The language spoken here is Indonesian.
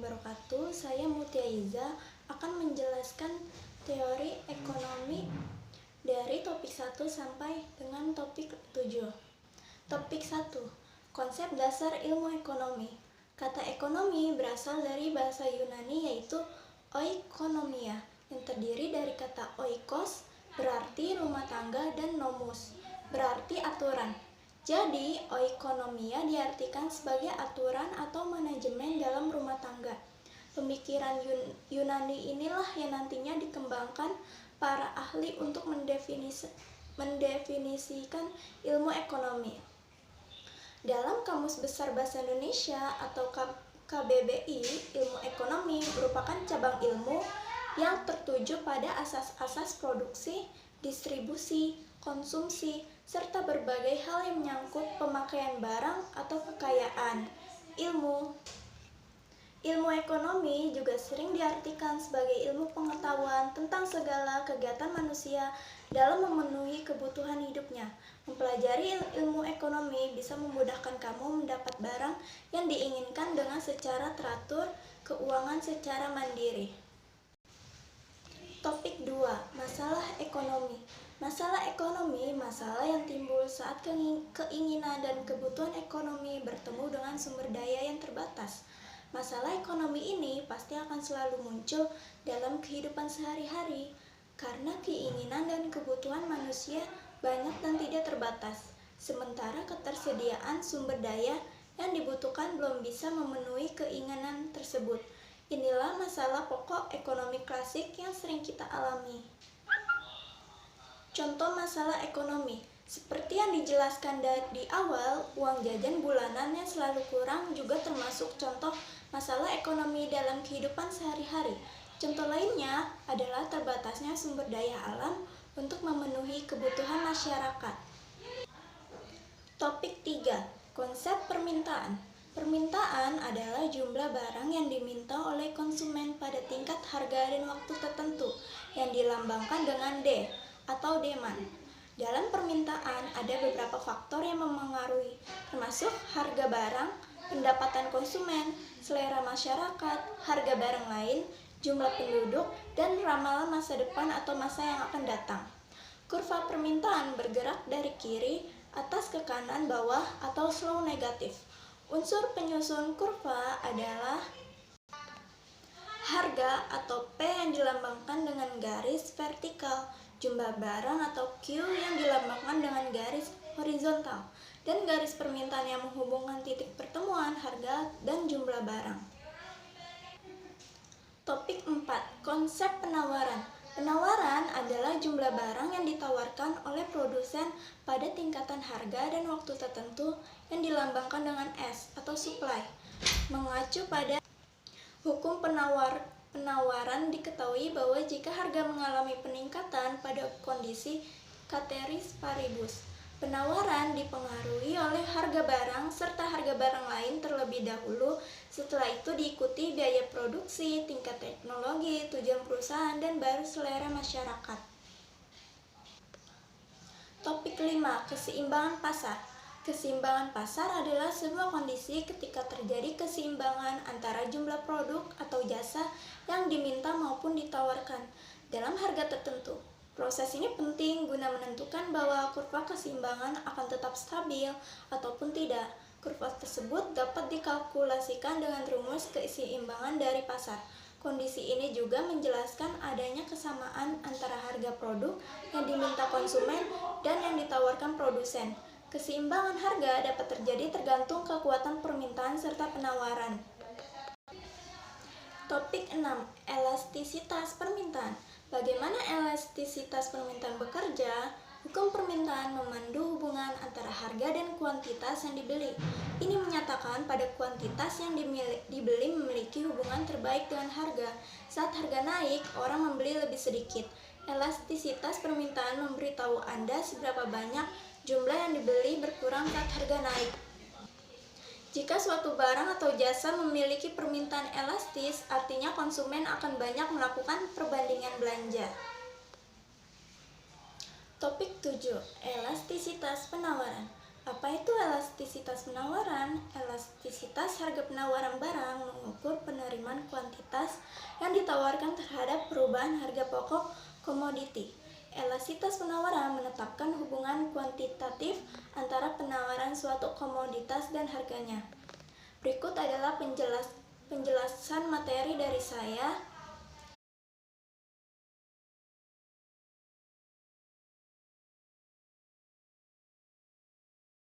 wabarakatuh. Saya Mutia Iza akan menjelaskan teori ekonomi dari topik 1 sampai dengan topik 7. Topik 1. Konsep dasar ilmu ekonomi. Kata ekonomi berasal dari bahasa Yunani yaitu oikonomia yang terdiri dari kata oikos berarti rumah tangga dan nomos berarti aturan. Jadi, oikonomia diartikan sebagai aturan atau manajemen dalam rumah tangga. Pemikiran Yunani inilah yang nantinya dikembangkan para ahli untuk mendefinisikan ilmu ekonomi. Dalam Kamus Besar Bahasa Indonesia atau KBBI, ilmu ekonomi merupakan cabang ilmu yang tertuju pada asas-asas produksi, distribusi, konsumsi, serta berbagai hal yang menyangkut pemakaian barang atau kekayaan. Ilmu ekonomi juga sering diartikan sebagai ilmu pengetahuan tentang segala kegiatan manusia dalam memenuhi kebutuhan hidupnya. Mempelajari ilmu ekonomi bisa memudahkan kamu mendapat barang yang diinginkan dengan secara teratur, keuangan secara mandiri. Topik 2. Masalah ekonomi. Masalah ekonomi, masalah yang timbul saat keinginan dan kebutuhan ekonomi bertemu dengan sumber daya yang terbatas. Masalah ekonomi ini pasti akan selalu muncul dalam kehidupan sehari-hari karena keinginan dan kebutuhan manusia banyak dan tidak terbatas. Sementara ketersediaan sumber daya yang dibutuhkan belum bisa memenuhi keinginan tersebut. Inilah masalah pokok ekonomi klasik yang sering kita alami. Contoh masalah ekonomi, seperti yang dijelaskan di awal, uang jajan bulanan yang selalu kurang juga termasuk contoh masalah ekonomi dalam kehidupan sehari-hari. Contoh lainnya adalah terbatasnya sumber daya alam untuk memenuhi kebutuhan masyarakat. Topik 3. Konsep permintaan. Permintaan adalah jumlah barang yang diminta oleh konsumen pada tingkat harga dan waktu tertentu yang dilambangkan dengan D atau demand. Dalam permintaan ada beberapa faktor yang memengaruhi, termasuk harga barang, pendapatan konsumen, selera masyarakat, harga barang lain, jumlah penduduk, dan ramalan masa depan atau masa yang akan datang. Kurva permintaan bergerak dari kiri atas ke kanan bawah atau slow negatif. Unsur penyusun kurva adalah harga atau P yang dilambangkan dengan garis vertikal, jumlah barang atau Q yang dilambangkan dengan garis horizontal, dan garis permintaan yang menghubungkan titik pertemuan harga dan jumlah barang. Topik 4. Konsep penawaran. Penawaran adalah jumlah barang yang ditawarkan oleh produsen pada tingkatan harga dan waktu tertentu yang dilambangkan dengan S atau supply. Mengacu pada hukum penawaran diketahui bahwa jika harga mengalami peningkatan pada kondisi ceteris paribus, penawaran dipengaruhi oleh harga barang serta harga barang lain terlebih dahulu, setelah itu diikuti biaya produksi, tingkat teknologi, tujuan perusahaan, dan baru selera masyarakat. Topik 5. Keseimbangan pasar. Keseimbangan pasar adalah sebuah kondisi ketika terjadi keseimbangan antara jumlah produk atau jasa yang diminta maupun ditawarkan dalam harga tertentu. Proses ini penting guna menentukan bahwa kurva keseimbangan akan tetap stabil ataupun tidak. Kurva tersebut dapat dikalkulasikan dengan rumus keseimbangan dari pasar. Kondisi ini juga menjelaskan adanya kesamaan antara harga produk yang diminta konsumen dan yang ditawarkan produsen. Keseimbangan harga dapat terjadi tergantung kekuatan permintaan serta penawaran. Topik 6. Elastisitas permintaan. Bagaimana elastisitas permintaan bekerja? Hukum permintaan memandu hubungan antara harga dan kuantitas yang dibeli. Ini menyatakan pada kuantitas yang dibeli memiliki hubungan terbaik dengan harga. Saat harga naik, orang membeli lebih sedikit. Elastisitas permintaan memberitahu Anda seberapa banyak jumlah yang dibeli berkurang saat harga naik. Jika suatu barang atau jasa memiliki permintaan elastis, artinya konsumen akan banyak melakukan perbandingan belanja. Topik 7. Elastisitas penawaran. Apa itu elastisitas penawaran? Elastisitas harga penawaran barang mengukur penerimaan penerimaan kuantitas yang ditawarkan terhadap perubahan harga pokok komoditi. Elastisitas penawaran menetapkan hubungan kuantitatif antara penawaran suatu komoditas dan harganya. Berikut adalah penjelasan materi dari saya.